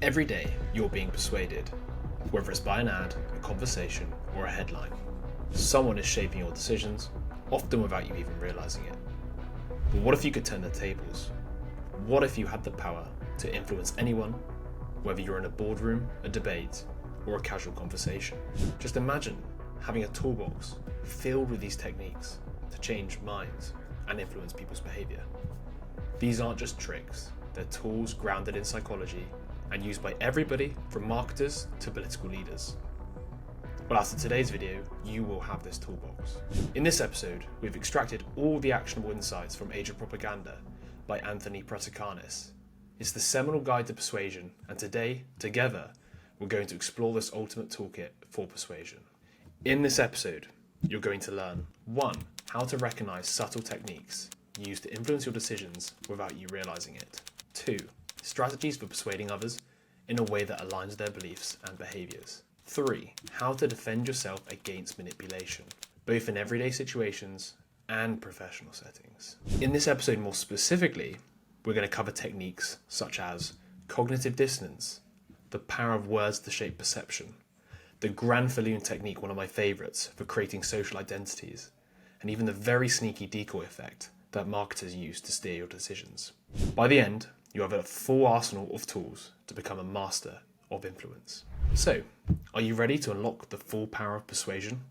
Every day, you're being persuaded, whether it's by an ad, a conversation, or a headline. Someone is shaping your decisions, often without you even realizing it. But what if you could turn the tables? What if you had the power to influence anyone, whether you're in a boardroom, a debate, or a casual conversation? Just imagine having a toolbox filled with these techniques to change minds and influence people's behavior. These aren't just tricks, they're tools grounded in psychology and used by everybody from marketers to political leaders. Well, after today's video, you will have this toolbox. In this episode, we've extracted all the actionable insights from Age of Propaganda by Anthony Protakanis. It's the seminal guide to persuasion, and today, together, we're going to explore this ultimate toolkit for persuasion. In this episode, you're going to learn 1. How to recognize subtle techniques used to influence your decisions without you realizing it. 2. Strategies for persuading others in a way that aligns their beliefs and behaviors. 3. How to defend yourself against manipulation, both in everyday situations and professional settings. In this episode more specifically, we're going to cover techniques such as cognitive dissonance, the power of words to shape perception, the Granfalloon technique, one of my favourites for creating social identities, and even the very sneaky decoy effect that marketers use to steer your decisions. By the end, you have a full arsenal of tools to become a master of influence. So, are you ready to unlock the full power of persuasion?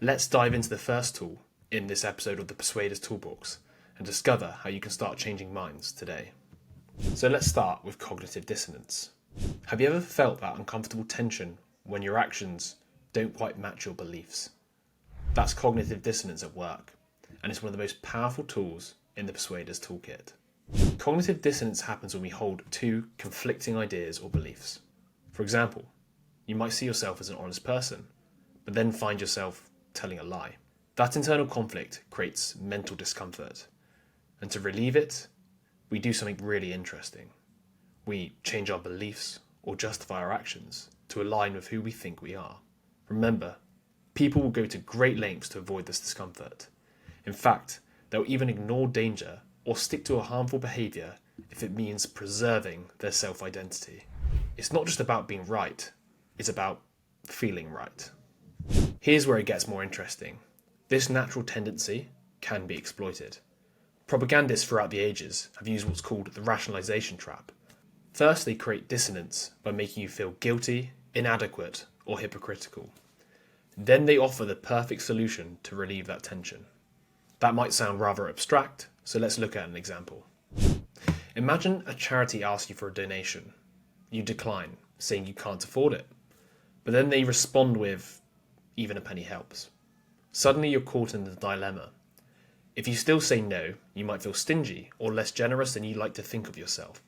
Let's dive into the first tool in this episode of the Persuader's Toolbox and discover how you can start changing minds today. So let's start with cognitive dissonance. Have you ever felt that uncomfortable tension when your actions don't quite match your beliefs? That's cognitive dissonance at work, and it's one of the most powerful tools in the Persuader's Toolkit. Cognitive dissonance happens when we hold two conflicting ideas or beliefs. For example, you might see yourself as an honest person, but then find yourself telling a lie. That internal conflict creates mental discomfort, and to relieve it, we do something really interesting. We change our beliefs or justify our actions to align with who we think we are. Remember, people will go to great lengths to avoid this discomfort. In fact, they'll even ignore danger or stick to a harmful behaviour if it means preserving their self-identity. It's not just about being right, it's about feeling right. Here's where it gets more interesting. This natural tendency can be exploited. Propagandists throughout the ages have used what's called the rationalization trap. First, they create dissonance by making you feel guilty, inadequate, or hypocritical. Then they offer the perfect solution to relieve that tension. That might sound rather abstract, so let's look at an example. Imagine a charity asks you for a donation. You decline, saying you can't afford it. But then they respond with, even a penny helps. Suddenly you're caught in the dilemma. If you still say no, you might feel stingy or less generous than you like to think of yourself.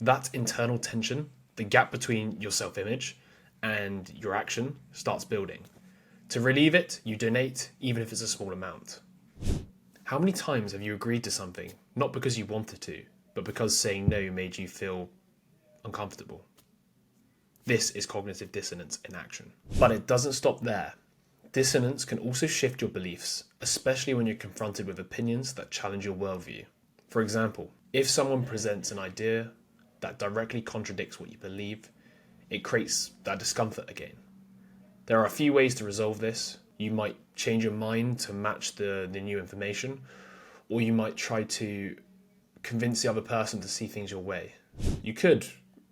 That internal tension, the gap between your self-image and your action, starts building. To relieve it, you donate, even if it's a small amount. How many times have you agreed to something, not because you wanted to, but because saying no made you feel uncomfortable? This is cognitive dissonance in action. But it doesn't stop there. Dissonance can also shift your beliefs, especially when you're confronted with opinions that challenge your worldview. For example, if someone presents an idea that directly contradicts what you believe, it creates that discomfort again. There are a few ways to resolve this. You might change your mind to match the new information, or you might try to convince the other person to see things your way. You could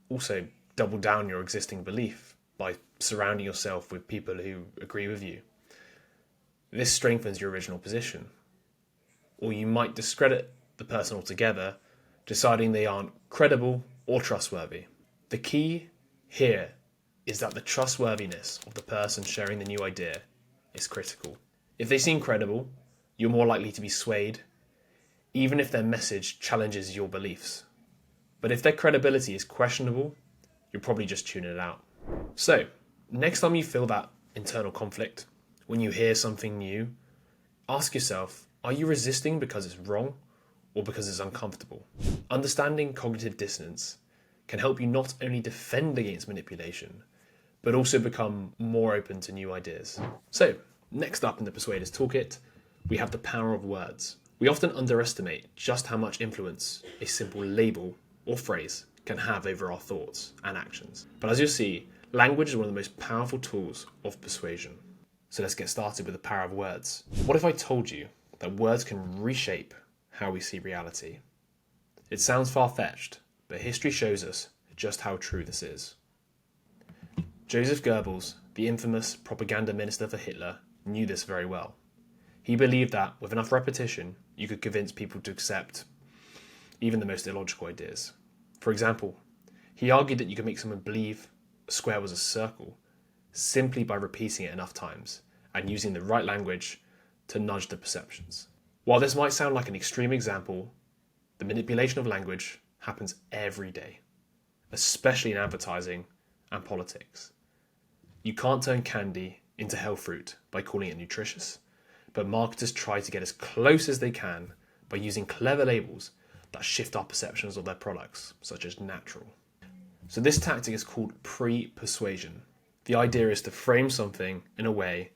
also double down your existing belief by surrounding yourself with people who agree with you. This strengthens your original position. Or you might discredit the person altogether, deciding they aren't credible or trustworthy. The key here is that the trustworthiness of the person sharing the new idea is critical. If they seem credible, you're more likely to be swayed, even if their message challenges your beliefs. But if their credibility is questionable, you're probably just tuning it out. So, next time you feel that internal conflict, when you hear something new, ask yourself, are you resisting because it's wrong or because it's uncomfortable? Understanding cognitive dissonance can help you not only defend against manipulation, but also become more open to new ideas. So, next up in the Persuader's Toolkit, we have the power of words. We often underestimate just how much influence a simple label or phrase can have over our thoughts and actions. But as you'll see, language is one of the most powerful tools of persuasion. So let's get started with the power of words. What if I told you that words can reshape how we see reality? It sounds far-fetched, but history shows us just how true this is. Joseph Goebbels, the infamous propaganda minister for Hitler, knew this very well. He believed that with enough repetition, you could convince people to accept even the most illogical ideas. For example, he argued that you could make someone believe a square was a circle simply by repeating it enough times and using the right language to nudge the perceptions. While this might sound like an extreme example, the manipulation of language happens every day, especially in advertising and politics. You can't turn candy into health fruit by calling it nutritious, but marketers try to get as close as they can by using clever labels that shift our perceptions of their products, such as natural. So this tactic is called pre-persuasion. The idea is to frame something in a way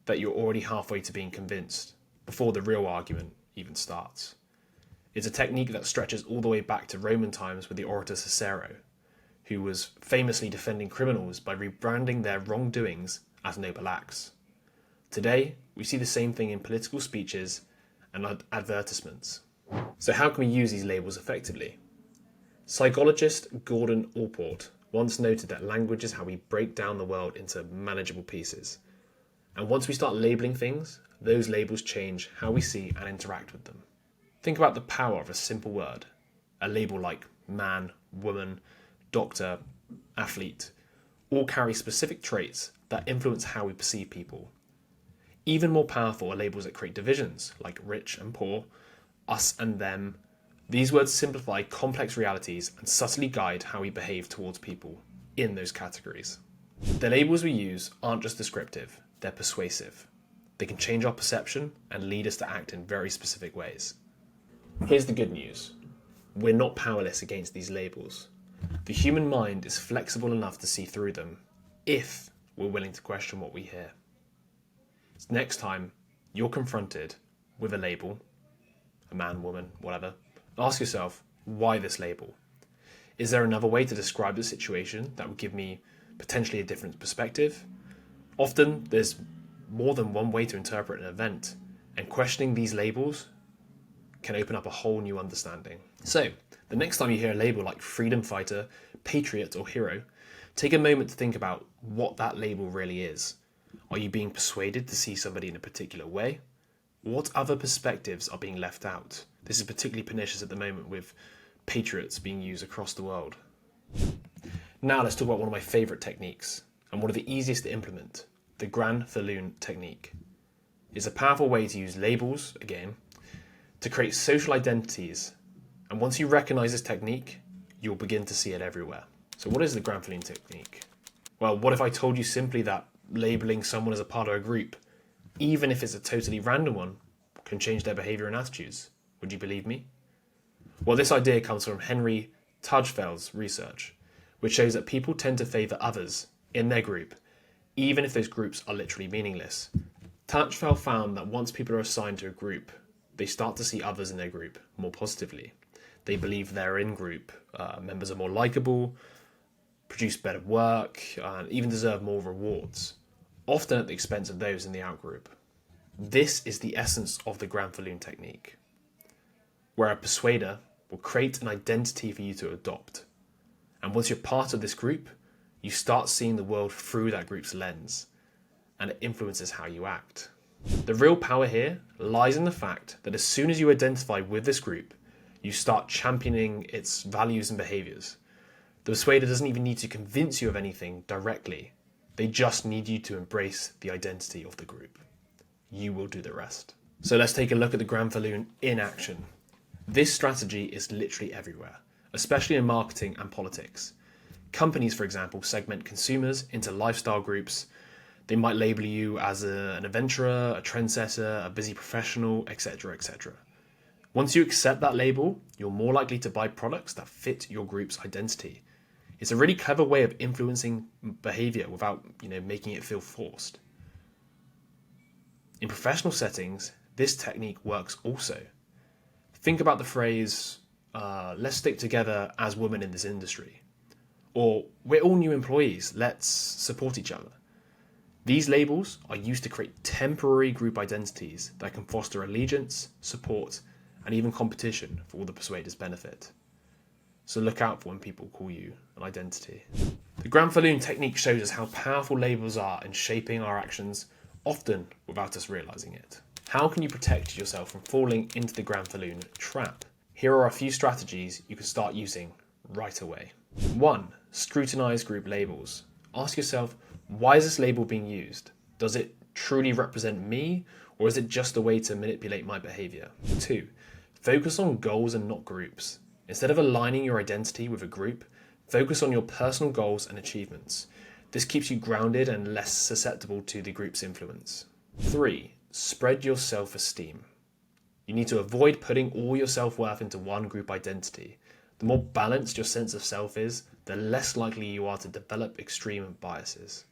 that you're already halfway to being convinced before the real argument even starts. It's a technique that stretches all the way back to Roman times with the orator Cicero, who was famously defending criminals by rebranding their wrongdoings as noble acts. Today, we see the same thing in political speeches and advertisements. So how can we use these labels effectively? Psychologist Gordon Allport once noted that language is how we break down the world into manageable pieces. And once we start labeling things, those labels change how we see and interact with them. Think about the power of a simple word. A label like man, woman, doctor, athlete, all carry specific traits that influence how we perceive people. Even more powerful are labels that create divisions, like rich and poor, us and them. These words simplify complex realities and subtly guide how we behave towards people in those categories. The labels we use aren't just descriptive, they're persuasive. They can change our perception and lead us to act in very specific ways. Here's the good news. We're not powerless against these labels. The human mind is flexible enough to see through them if we're willing to question what we hear. Next time you're confronted with a label, a man, woman, whatever, ask yourself, why this label? Is there another way to describe the situation that would give me potentially a different perspective? Often there's more than one way to interpret an event, and questioning these labels can open up a whole new understanding. So, the next time you hear a label like freedom fighter, patriot, or hero, take a moment to think about what that label really is. Are you being persuaded to see somebody in a particular way? What other perspectives are being left out? This is particularly pernicious at the moment with patriots being used across the world. Now let's talk about one of my favourite techniques, and one of the easiest to implement, the Granfalloon technique. It's a powerful way to use labels, again, to create social identities, and once you recognise this technique, you'll begin to see it everywhere. So what is the Granfalloon technique? Well, what if I told you simply that labelling someone as a part of a group, even if it's a totally random one, can change their behaviour and attitudes? Would you believe me? Well, this idea comes from Henry Tajfeld's research, which shows that people tend to favour others in their group, even if those groups are literally meaningless. Tajfeld found that once people are assigned to a group, they start to see others in their group more positively. They believe their in-group members are more likeable, produce better work, and even deserve more rewards, often at the expense of those in the out-group. This is the essence of the Granfalloon technique, where a persuader will create an identity for you to adopt. And once you're part of this group, you start seeing the world through that group's lens, and it influences how you act. The real power here lies in the fact that as soon as you identify with this group, you start championing its values and behaviours. The persuader doesn't even need to convince you of anything directly. They just need you to embrace the identity of the group. You will do the rest. So let's take a look at the Granfalloon in action. This strategy is literally everywhere, especially in marketing and politics. Companies, for example, segment consumers into lifestyle groups. They might label you as an adventurer, a trendsetter, a busy professional, etc., etc. Once you accept that label, you're more likely to buy products that fit your group's identity. It's a really clever way of influencing behavior without, making it feel forced. In professional settings, this technique works also. Think about the phrase, let's stick together as women in this industry. Or we're all new employees, let's support each other. These labels are used to create temporary group identities that can foster allegiance, support, and even competition for all the persuaders' benefit. So look out for when people call you an identity. The Granfalloon technique shows us how powerful labels are in shaping our actions, often without us realizing it. How can you protect yourself from falling into the Granfalloon trap? Here are a few strategies you can start using right away. 1. Scrutinize group labels. Ask yourself, why is this label being used? Does it truly represent me, or is it just a way to manipulate my behavior? 2. Focus on goals and not groups. Instead of aligning your identity with a group, focus on your personal goals and achievements. This keeps you grounded and less susceptible to the group's influence. 3. Spread your self-esteem. You need to avoid putting all your self-worth into one group identity. The more balanced your sense of self is, the less likely you are to develop extreme biases.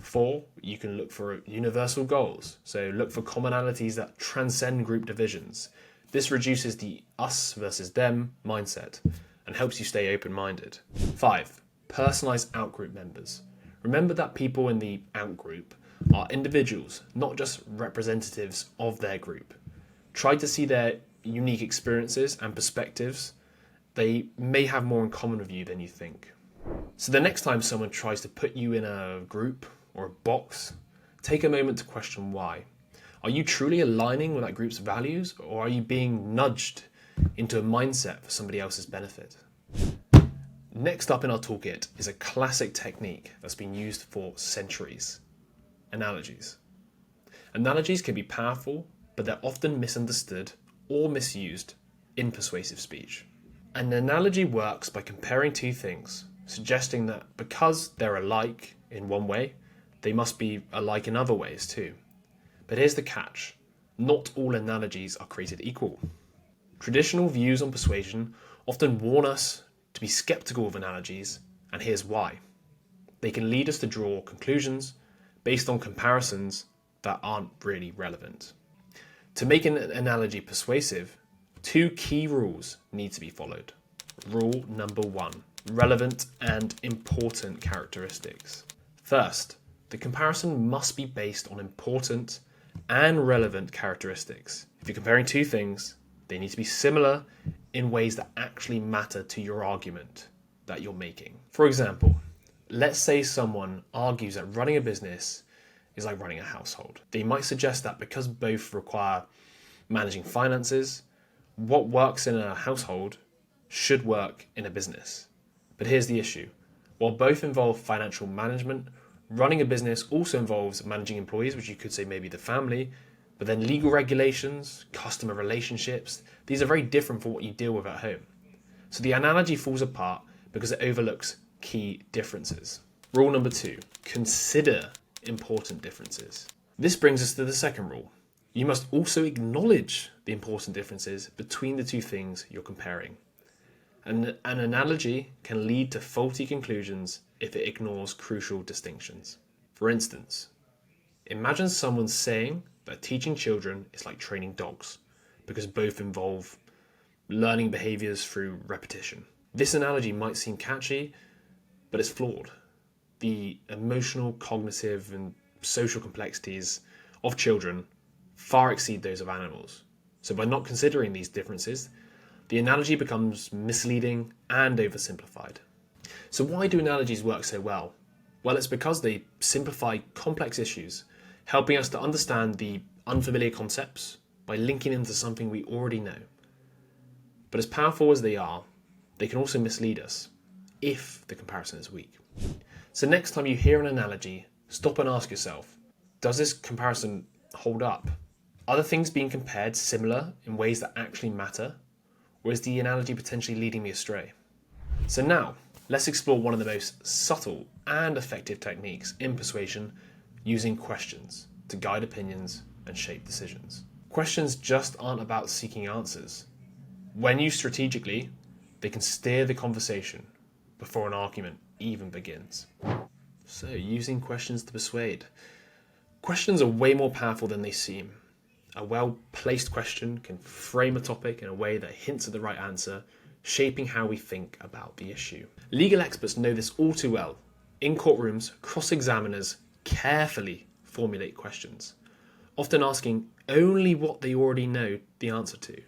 4. You can look for universal goals. So look for commonalities that transcend group divisions. This reduces the us versus them mindset and helps you stay open-minded. 5. Personalize outgroup members. Remember that people in the outgroup are individuals, not just representatives of their group. Try to see their unique experiences and perspectives. They may have more in common with you than you think. So the next time someone tries to put you in a group or a box, take a moment to question why. Are you truly aligning with that group's values, or are you being nudged into a mindset for somebody else's benefit? Next up in our toolkit is a classic technique that's been used for centuries: analogies. Analogies can be powerful, but they're often misunderstood or misused in persuasive speech. An analogy works by comparing two things, suggesting that because they're alike in one way, they must be alike in other ways too. But here's the catch: not all analogies are created equal. Traditional views on persuasion often warn us to be skeptical of analogies, and here's why. They can lead us to draw conclusions based on comparisons that aren't really relevant. To make an analogy persuasive, two key rules need to be followed. Rule number 1, relevant and important characteristics. First, the comparison must be based on important and relevant characteristics. If you're comparing two things, they need to be similar in ways that actually matter to your argument that you're making. For example, let's say someone argues that running a business is like running a household. They might suggest that because both require managing finances, what works in a household should work in a business. But here's the issue. While both involve financial management, running a business also involves managing employees, which you could say maybe the family, but then legal regulations, customer relationships, these are very different from what you deal with at home. So the analogy falls apart because it overlooks key differences. Rule number 2, consider important differences. This brings us to the second rule. You must also acknowledge the important differences between the two things you're comparing. An analogy can lead to faulty conclusions if it ignores crucial distinctions. For instance, imagine someone saying that teaching children is like training dogs, because both involve learning behaviors through repetition. This analogy might seem catchy, but it's flawed. The emotional, cognitive, and social complexities of children far exceed those of animals. So by not considering these differences, the analogy becomes misleading and oversimplified. So why do analogies work so well? Well, it's because they simplify complex issues, helping us to understand the unfamiliar concepts by linking into something we already know. But as powerful as they are, they can also mislead us if the comparison is weak. So next time you hear an analogy, stop and ask yourself, does this comparison hold up? Are the things being compared similar in ways that actually matter? Or is the analogy potentially leading me astray? So now, let's explore one of the most subtle and effective techniques in persuasion, using questions to guide opinions and shape decisions. Questions just aren't about seeking answers. When used strategically, they can steer the conversation before an argument even begins. So, using questions to persuade. Questions are way more powerful than they seem. A well-placed question can frame a topic in a way that hints at the right answer, shaping how we think about the issue. Legal experts know this all too well. In courtrooms, cross-examiners carefully formulate questions, often asking only what they already know the answer to.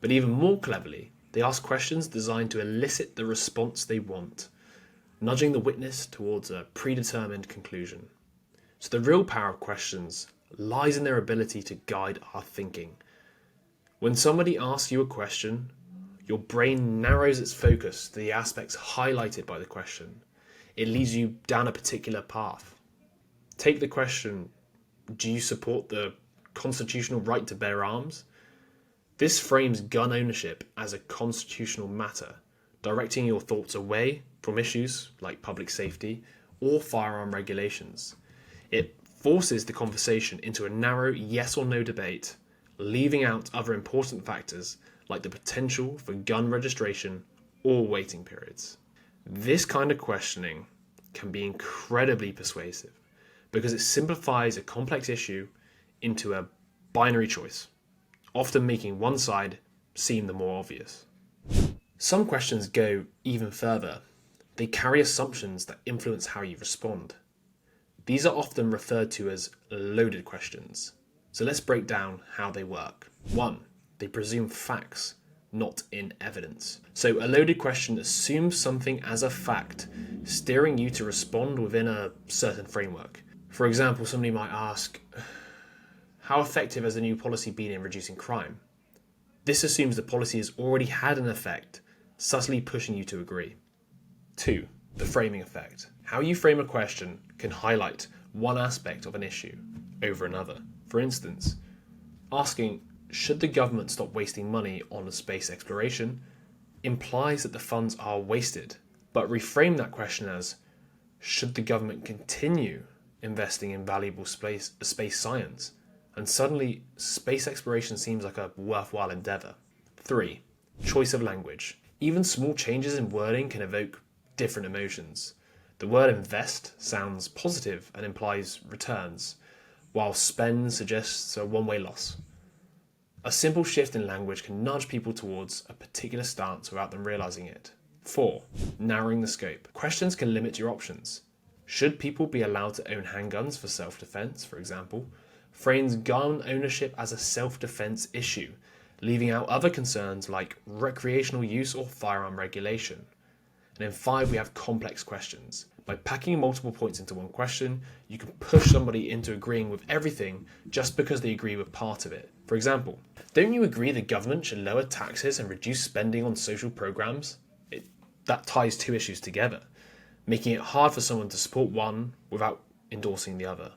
But even more cleverly, they ask questions designed to elicit the response they want, nudging the witness towards a predetermined conclusion. So the real power of questions lies in their ability to guide our thinking. When somebody asks you a question, your brain narrows its focus to the aspects highlighted by the question. It leads you down a particular path. Take the question, do you support the constitutional right to bear arms? This frames gun ownership as a constitutional matter, directing your thoughts away from issues like public safety or firearm regulations. It forces the conversation into a narrow yes or no debate, leaving out other important factors like the potential for gun registration or waiting periods. This kind of questioning can be incredibly persuasive because it simplifies a complex issue into a binary choice, often making one side seem the more obvious. Some questions go even further. They carry assumptions that influence how you respond. These are often referred to as loaded questions. So let's break down how they work. 1. They presume facts, not in evidence. So a loaded question assumes something as a fact, steering you to respond within a certain framework. For example, somebody might ask, how effective has the new policy been in reducing crime? This assumes the policy has already had an effect, subtly pushing you to agree. 2. The framing effect. How you frame a question can highlight one aspect of an issue over another. For instance, asking, should the government stop wasting money on space exploration, implies that the funds are wasted, but reframe that question as, should the government continue investing in valuable space science? And suddenly, space exploration seems like a worthwhile endeavour. 3. Choice of language. Even small changes in wording can evoke different emotions. The word invest sounds positive and implies returns, while spend suggests a one-way loss. A simple shift in language can nudge people towards a particular stance without them realising it. 4. Narrowing the scope. Questions can limit your options. Should people be allowed to own handguns for self-defence, for example? Frames gun ownership as a self-defence issue, leaving out other concerns like recreational use or firearm regulation. And in 5, we have complex questions. By packing multiple points into one question, you can push somebody into agreeing with everything just because they agree with part of it. For example, don't you agree the government should lower taxes and reduce spending on social programs? That ties two issues together, making it hard for someone to support one without endorsing the other.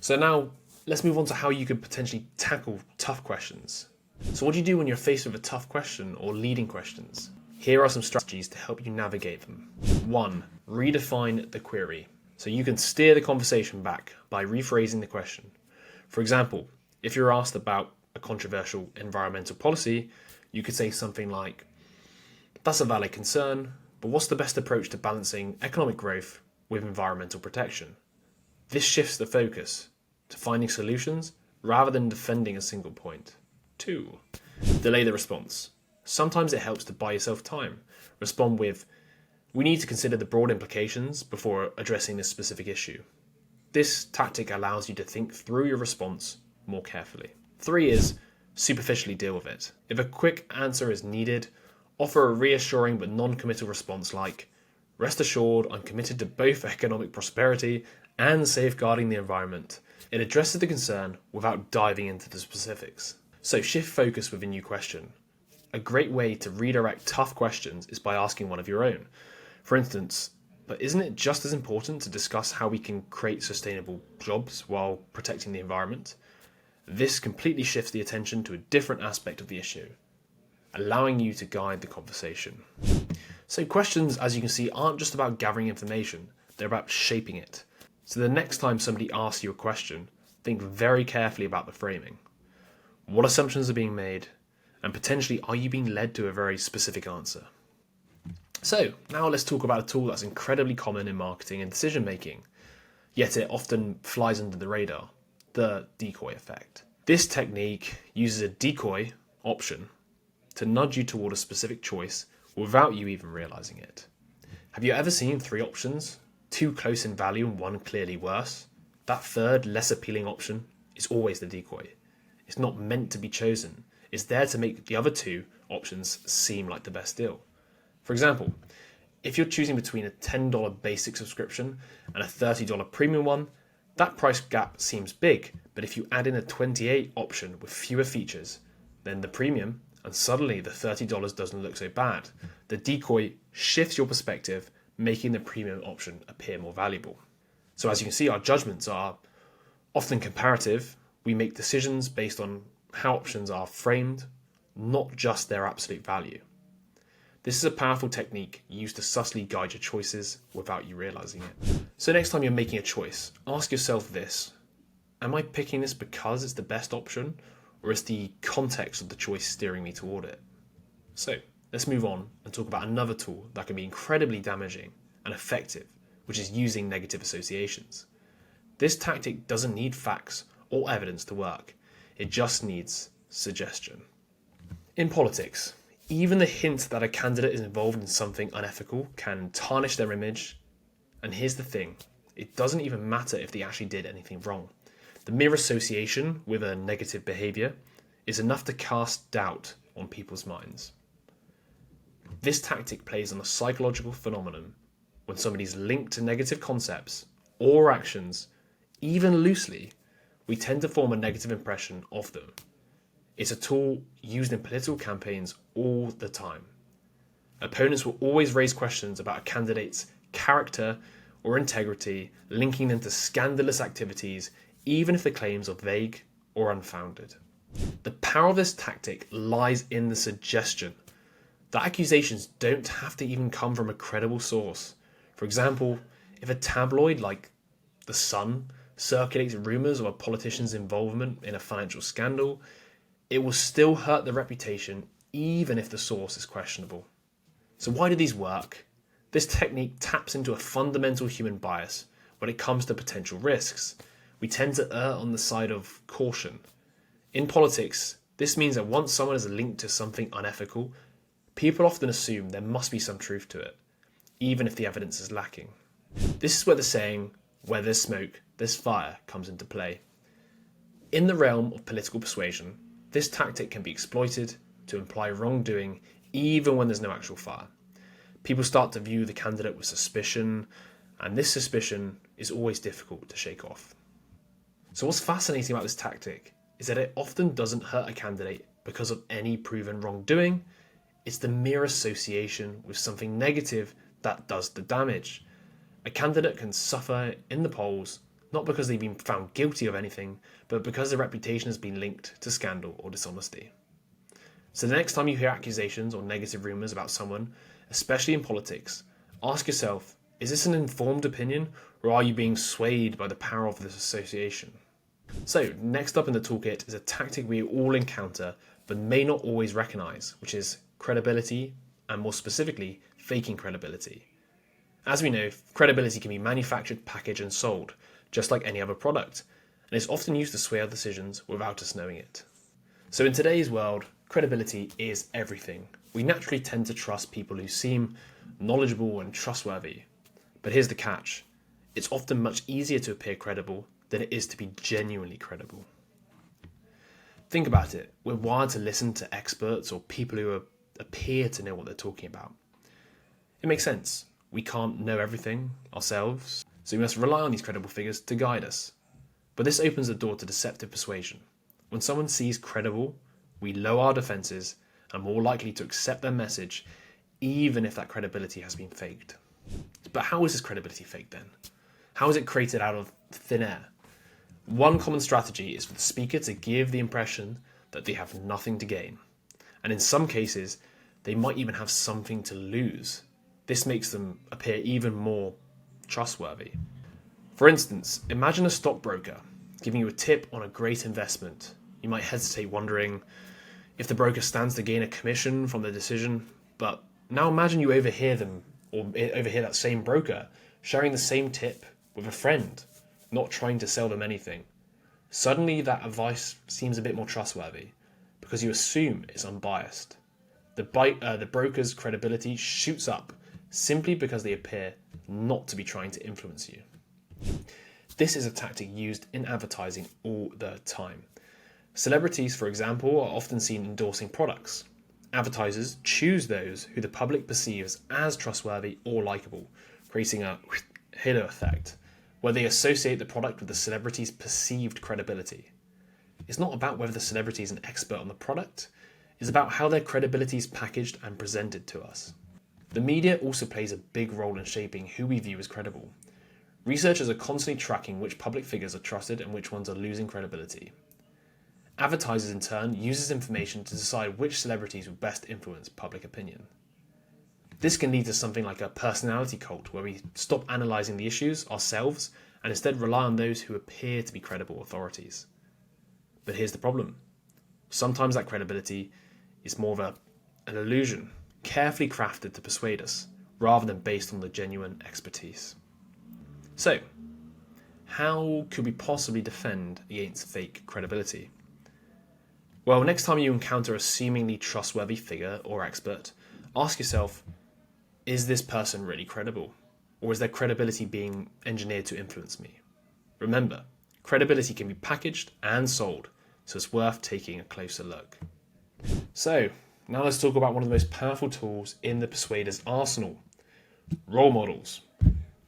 So now, let's move on to how you could potentially tackle tough questions. So what do you do when you're faced with a tough question or leading questions? Here are some strategies to help you navigate them. 1. Redefine the query. So you can steer the conversation back by rephrasing the question. For example, if you're asked about a controversial environmental policy, you could say something like, that's a valid concern, but what's the best approach to balancing economic growth with environmental protection? This shifts the focus to finding solutions rather than defending a single point. 2. Delay the response. Sometimes it helps to buy yourself time. Respond with, we need to consider the broad implications before addressing this specific issue. This tactic allows you to think through your response more carefully. 3 is superficially deal with it. If a quick answer is needed, offer a reassuring but non-committal response like, rest assured I'm committed to both economic prosperity and safeguarding the environment. It addresses the concern without diving into the specifics. So shift focus with a new question. A great way to redirect tough questions is by asking one of your own. For instance, but isn't it just as important to discuss how we can create sustainable jobs while protecting the environment? This completely shifts the attention to a different aspect of the issue, allowing you to guide the conversation. So questions, as you can see, aren't just about gathering information, they're about shaping it. So the next time somebody asks you a question, think very carefully about the framing. What assumptions are being made? And potentially, are you being led to a very specific answer? So now let's talk about a tool that's incredibly common in marketing and decision making, yet it often flies under the radar, the decoy effect. This technique uses a decoy option to nudge you toward a specific choice without you even realizing it. Have you ever seen three options, two close in value and one clearly worse? That third, less appealing option is always the decoy. It's not meant to be chosen. It's there to make the other two options seem like the best deal. For example, if you're choosing between a $10 basic subscription and a $30 premium one, that price gap seems big, but if you add in a $28 option with fewer features, then the premium, and suddenly the $30 doesn't look so bad. The decoy shifts your perspective, making the premium option appear more valuable. So as you can see, our judgments are often comparative. We make decisions based on how options are framed, not just their absolute value. This is a powerful technique used to subtly guide your choices without you realizing it. So next time you're making a choice, ask yourself this: am I picking this because it's the best option, or is the context of the choice steering me toward it? So let's move on and talk about another tool that can be incredibly damaging and effective, which is using negative associations. This tactic doesn't need facts or evidence to work. It just needs suggestion. In politics, even the hint that a candidate is involved in something unethical can tarnish their image. And here's the thing, it doesn't even matter if they actually did anything wrong. The mere association with a negative behaviour is enough to cast doubt on people's minds. This tactic plays on a psychological phenomenon. When somebody's linked to negative concepts or actions, even loosely, we tend to form a negative impression of them. It's a tool used in political campaigns all the time. Opponents will always raise questions about a candidate's character or integrity, linking them to scandalous activities, even if the claims are vague or unfounded. The power of this tactic lies in the suggestion that accusations don't have to even come from a credible source. For example, if a tabloid like The Sun circulates rumours of a politician's involvement in a financial scandal, it will still hurt the reputation even if the source is questionable. So why do these work? This technique taps into a fundamental human bias when it comes to potential risks. We tend to err on the side of caution. In politics, this means that once someone is linked to something unethical, people often assume there must be some truth to it, even if the evidence is lacking. This is where the saying, "where there's smoke, there's fire," comes into play. In the realm of political persuasion, this tactic can be exploited to imply wrongdoing even when there's no actual fire. People start to view the candidate with suspicion, and this suspicion is always difficult to shake off. So what's fascinating about this tactic is that it often doesn't hurt a candidate because of any proven wrongdoing. It's the mere association with something negative that does the damage. A candidate can suffer in the polls not because they've been found guilty of anything, but because their reputation has been linked to scandal or dishonesty. So the next time you hear accusations or negative rumours about someone, especially in politics, ask yourself, is this an informed opinion, or are you being swayed by the power of this association? So next up in the toolkit is a tactic we all encounter but may not always recognise, which is credibility, and more specifically, faking credibility. As we know, credibility can be manufactured, packaged and sold, just like any other product, and is often used to sway our decisions without us knowing it. So in today's world, credibility is everything. We naturally tend to trust people who seem knowledgeable and trustworthy. But here's the catch. It's often much easier to appear credible than it is to be genuinely credible. Think about it. We're wired to listen to experts or people who appear to know what they're talking about. It makes sense. We can't know everything ourselves, so we must rely on these credible figures to guide us. But this opens the door to deceptive persuasion. When someone sees credible, we lower our defences and are more likely to accept their message, even if that credibility has been faked. But how is this credibility faked then? How is it created out of thin air? One common strategy is for the speaker to give the impression that they have nothing to gain. And in some cases, they might even have something to lose. This makes them appear even more trustworthy. For instance, imagine a stockbroker giving you a tip on a great investment. You might hesitate, wondering if the broker stands to gain a commission from the decision, but now imagine you overhear them, or overhear that same broker sharing the same tip with a friend, not trying to sell them anything. Suddenly that advice seems a bit more trustworthy because you assume it's unbiased. The broker's credibility shoots up simply because they appear not to be trying to influence you. This is a tactic used in advertising all the time. Celebrities, for example, are often seen endorsing products. Advertisers choose those who the public perceives as trustworthy or likable, creating a halo effect, where they associate the product with the celebrity's perceived credibility. It's not about whether the celebrity is an expert on the product, it's about how their credibility is packaged and presented to us. The media also plays a big role in shaping who we view as credible. Researchers are constantly tracking which public figures are trusted and which ones are losing credibility. Advertisers, in turn, use this information to decide which celebrities will best influence public opinion. This can lead to something like a personality cult, where we stop analysing the issues ourselves and instead rely on those who appear to be credible authorities. But here's the problem. Sometimes that credibility is more of an illusion, carefully crafted to persuade us, rather than based on the genuine expertise. So, how could we possibly defend against fake credibility? Well, next time you encounter a seemingly trustworthy figure or expert, ask yourself, is this person really credible? Or is their credibility being engineered to influence me? Remember, credibility can be packaged and sold, so it's worth taking a closer look. So, now let's talk about one of the most powerful tools in the persuader's arsenal, role models,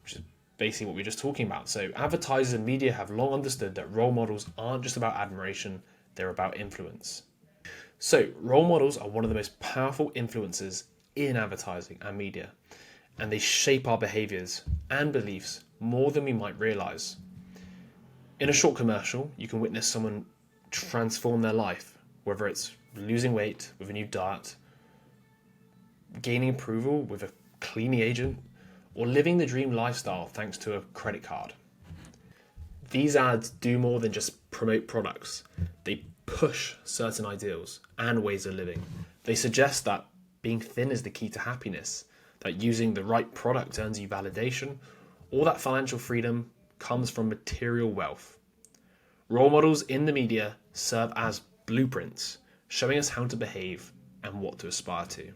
which is basically what we were just talking about. So advertisers and media have long understood that role models aren't just about admiration, they're about influence. So role models are one of the most powerful influences in advertising and media, and they shape our behaviours and beliefs more than we might realise. In a short commercial, you can witness someone transform their life, whether it's losing weight with a new diet, gaining approval with a cleaning agent, or living the dream lifestyle thanks to a credit card. These ads do more than just promote products. They push certain ideals and ways of living. They suggest that being thin is the key to happiness, that using the right product earns you validation, or that financial freedom comes from material wealth. Role models in the media serve as blueprints, showing us how to behave and what to aspire to.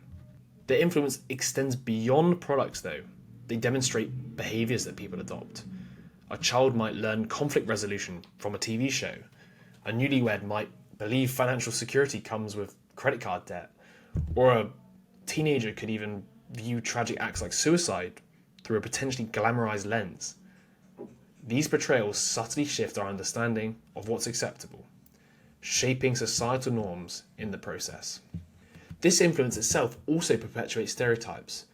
Their influence extends beyond products though. They demonstrate behaviours that people adopt. A child might learn conflict resolution from a TV show. A newlywed might believe financial security comes with credit card debt. Or a teenager could even view tragic acts like suicide through a potentially glamorized lens. These portrayals subtly shift our understanding of what's acceptable, shaping societal norms in the process. This influence itself also perpetuates stereotypes.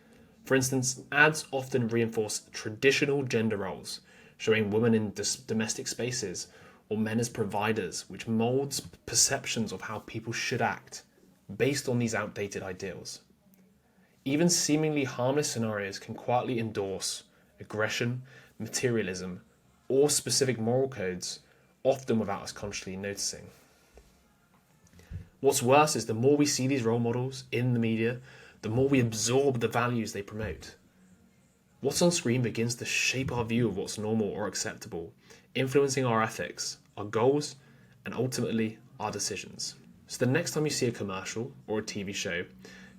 For instance, ads often reinforce traditional gender roles, showing women in domestic spaces or men as providers, which molds perceptions of how people should act based on these outdated ideals. Even seemingly harmless scenarios can quietly endorse aggression, materialism, or specific moral codes, often without us consciously noticing. What's worse is the more we see these role models in the media, the more we absorb the values they promote. What's on screen begins to shape our view of what's normal or acceptable, influencing our ethics, our goals, and ultimately our decisions. So the next time you see a commercial or a TV show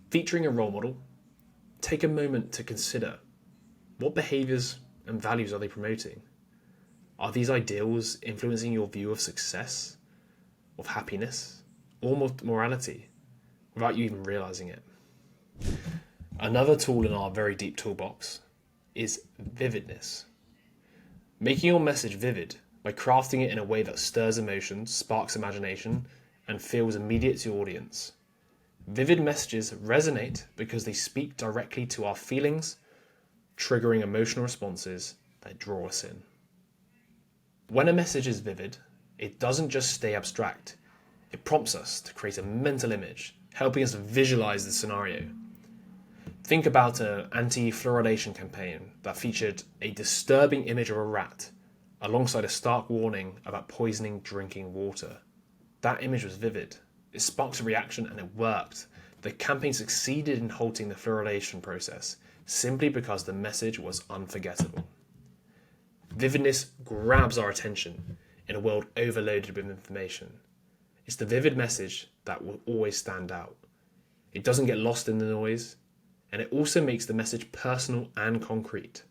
featuring a role model, take a moment to consider what behaviours and values are they promoting? Are these ideals influencing your view of success, of happiness, or morality, without you even realising it? Another tool in our very deep toolbox is vividness. Making your message vivid by crafting it in a way that stirs emotion, sparks imagination, and feels immediate to your audience. Vivid messages resonate because they speak directly to our feelings, triggering emotional responses that draw us in. When a message is vivid, it doesn't just stay abstract. It prompts us to create a mental image, helping us visualize the scenario. Think about an anti-fluoridation campaign that featured a disturbing image of a rat alongside a stark warning about poisoning drinking water. That image was vivid. It sparked a reaction and it worked. The campaign succeeded in halting the fluoridation process simply because the message was unforgettable. Vividness grabs our attention in a world overloaded with information. It's the vivid message that will always stand out. It doesn't get lost in the noise, and it also makes the message personal and concrete.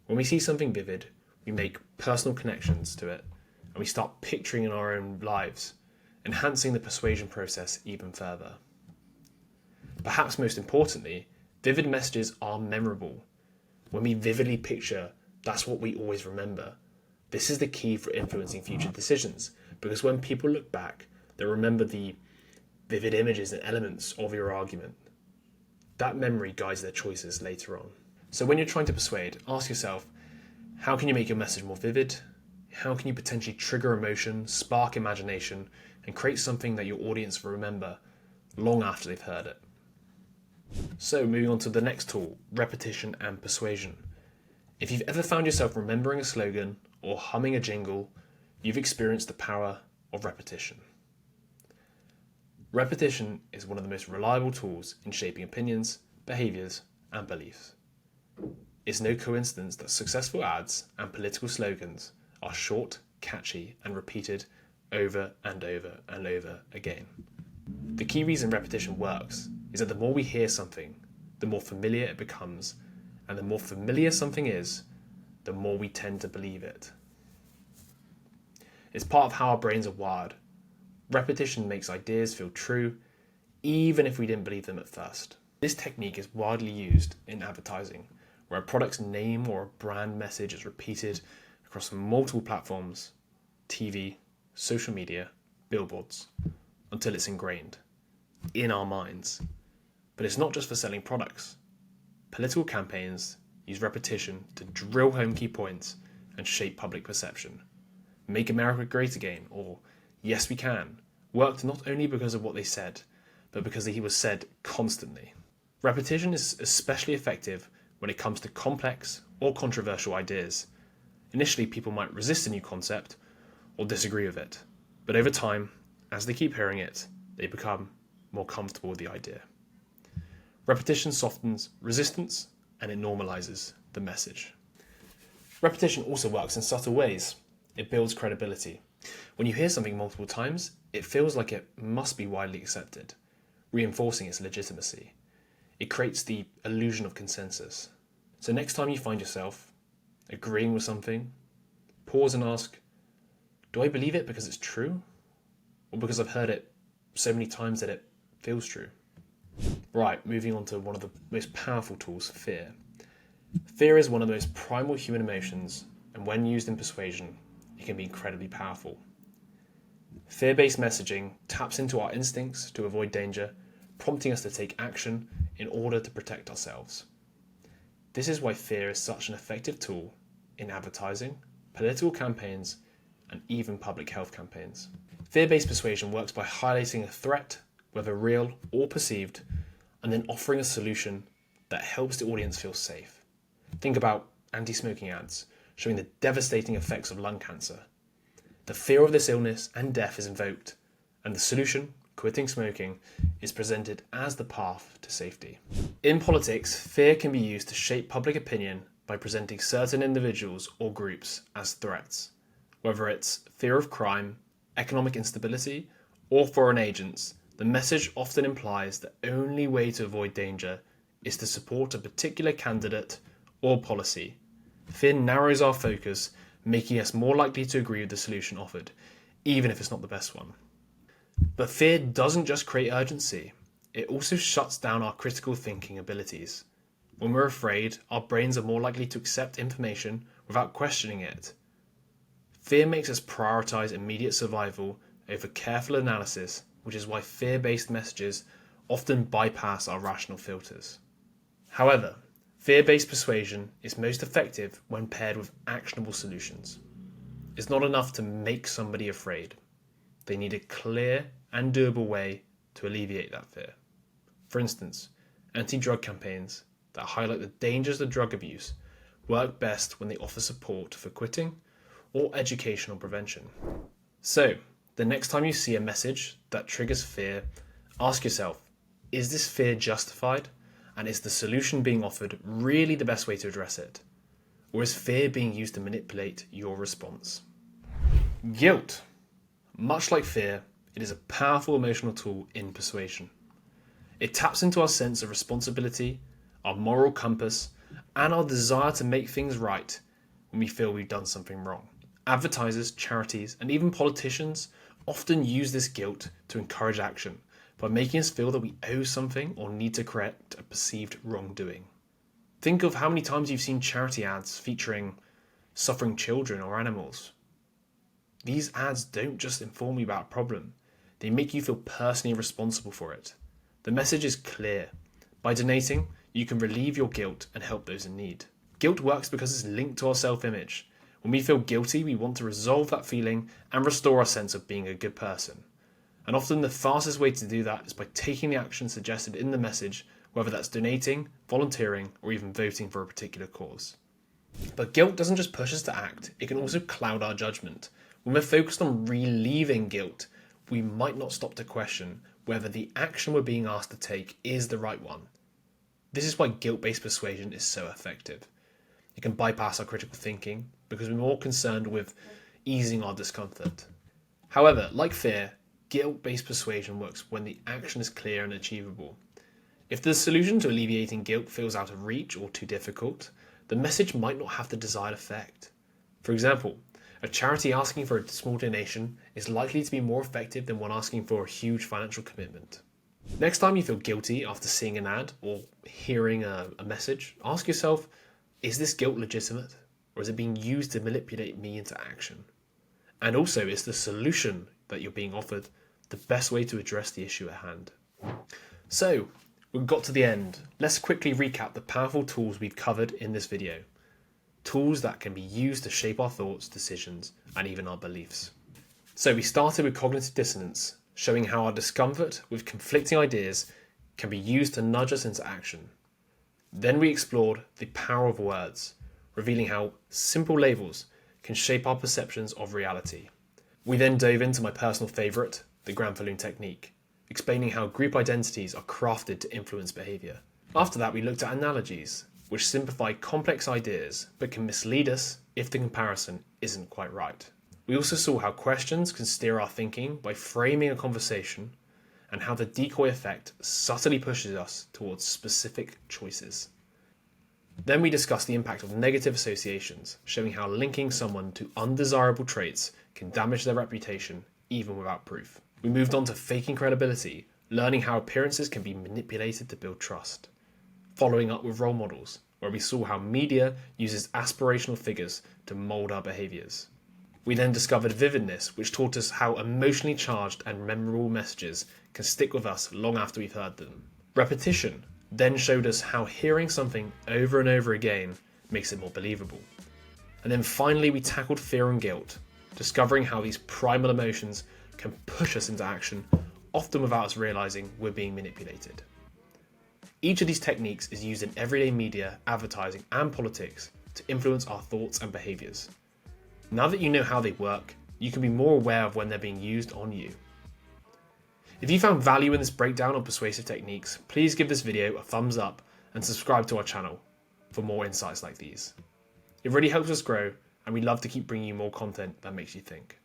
When we see something vivid, we make personal connections to it, and we start picturing in our own lives, enhancing the persuasion process even further. Perhaps most importantly, vivid messages are memorable. When we vividly picture, that's what we always remember. This is the key for influencing future decisions, because when people look back, they remember the vivid images and elements of your argument. That memory guides their choices later on. So when you're trying to persuade, ask yourself, how can you make your message more vivid? How can you potentially trigger emotion, spark imagination, and create something that your audience will remember long after they've heard it? So moving on to the next tool, repetition and persuasion. If you've ever found yourself remembering a slogan or humming a jingle, you've experienced the power of repetition. Repetition is one of the most reliable tools in shaping opinions, behaviours, and beliefs. It's no coincidence that successful ads and political slogans are short, catchy, and repeated over and over and over again. The key reason repetition works is that the more we hear something, the more familiar it becomes, and the more familiar something is, the more we tend to believe it. It's part of how our brains are wired. Repetition makes ideas feel true, even if we didn't believe them at first. This technique is widely used in advertising, where a product's name or a brand message is repeated across multiple platforms, TV, social media, billboards, until it's ingrained in our minds. But it's not just for selling products. Political campaigns use repetition to drill home key points and shape public perception. Make America Great Again, or Yes We Can, worked not only because of what they said, but because he was said constantly. Repetition is especially effective when it comes to complex or controversial ideas. Initially, people might resist a new concept or disagree with it, but over time, as they keep hearing it, they become more comfortable with the idea. Repetition softens resistance and it normalizes the message. Repetition also works in subtle ways. It builds credibility. When you hear something multiple times, it feels like it must be widely accepted, reinforcing its legitimacy. It creates the illusion of consensus. So next time you find yourself agreeing with something, pause and ask, do I believe it because it's true? Or because I've heard it so many times that it feels true? Right, moving on to one of the most powerful tools, fear. Fear is one of the most primal human emotions, and when used in persuasion, it can be incredibly powerful. Fear-based messaging taps into our instincts to avoid danger, prompting us to take action in order to protect ourselves. This is why fear is such an effective tool in advertising, political campaigns, and even public health campaigns. Fear-based persuasion works by highlighting a threat, whether real or perceived, and then offering a solution that helps the audience feel safe. Think about anti-smoking ads showing the devastating effects of lung cancer. The fear of this illness and death is invoked, and the solution, quitting smoking, is presented as the path to safety. In politics, fear can be used to shape public opinion by presenting certain individuals or groups as threats, whether it's fear of crime, economic instability, or foreign agents. The message often implies the only way to avoid danger is to support a particular candidate or policy. Fear narrows our focus, making us more likely to agree with the solution offered, even if it's not the best one. But fear doesn't just create urgency, it also shuts down our critical thinking abilities. When we're afraid, our brains are more likely to accept information without questioning it. Fear makes us prioritize immediate survival over careful analysis, which is why fear-based messages often bypass our rational filters. However, fear-based persuasion is most effective when paired with actionable solutions. It's not enough to make somebody afraid. They need a clear and doable way to alleviate that fear. For instance, anti-drug campaigns that highlight the dangers of drug abuse work best when they offer support for quitting or educational prevention. So, the next time you see a message that triggers fear, ask yourself, is this fear justified? And is the solution being offered really the best way to address it? Or is fear being used to manipulate your response? Guilt. Much like fear, it is a powerful emotional tool in persuasion. It taps into our sense of responsibility, our moral compass, and our desire to make things right when we feel we've done something wrong. Advertisers, charities, and even politicians often use this guilt to encourage action by making us feel that we owe something or need to correct a perceived wrongdoing. Think of how many times you've seen charity ads featuring suffering children or animals. These ads don't just inform you about a problem, they make you feel personally responsible for it. The message is clear. By donating, you can relieve your guilt and help those in need. Guilt works because it's linked to our self-image. When we feel guilty, we want to resolve that feeling and restore our sense of being a good person. And often the fastest way to do that is by taking the action suggested in the message, whether that's donating, volunteering, or even voting for a particular cause. But guilt doesn't just push us to act, it can also cloud our judgment. When we're focused on relieving guilt, we might not stop to question whether the action we're being asked to take is the right one. This is why guilt-based persuasion is so effective. It can bypass our critical thinking because we're more concerned with easing our discomfort. However, like fear, guilt-based persuasion works when the action is clear and achievable. If the solution to alleviating guilt feels out of reach or too difficult, the message might not have the desired effect. For example, a charity asking for a small donation is likely to be more effective than one asking for a huge financial commitment. Next time you feel guilty after seeing an ad or hearing a message, ask yourself, is this guilt legitimate, or is it being used to manipulate me into action? And also, is the solution that you're being offered the best way to address the issue at hand? So, we've got to the end. Let's quickly recap the powerful tools we've covered in this video. Tools that can be used to shape our thoughts, decisions, and even our beliefs. So we started with cognitive dissonance, showing how our discomfort with conflicting ideas can be used to nudge us into action. Then we explored the power of words, revealing how simple labels can shape our perceptions of reality. We then dove into my personal favourite, the Granfalloon technique, explaining how group identities are crafted to influence behaviour. After that, we looked at analogies, which simplify complex ideas but can mislead us if the comparison isn't quite right. We also saw how questions can steer our thinking by framing a conversation, and how the decoy effect subtly pushes us towards specific choices. Then we discussed the impact of negative associations, showing how linking someone to undesirable traits can damage their reputation even without proof. We moved on to faking credibility, learning how appearances can be manipulated to build trust. Following up with role models, where we saw how media uses aspirational figures to mould our behaviours. We then discovered Vividness, which taught us how emotionally charged and memorable messages can stick with us long after we've heard them. Repetition then showed us how hearing something over and over again makes it more believable. And then finally we tackled fear and guilt, discovering how these primal emotions can push us into action, often without us realising we're being manipulated. Each of these techniques is used in everyday media, advertising, and politics to influence our thoughts and behaviours. Now that you know how they work, you can be more aware of when they're being used on you. If you found value in this breakdown on persuasive techniques, please give this video a thumbs up and subscribe to our channel for more insights like these. It really helps us grow, and we love to keep bringing you more content that makes you think.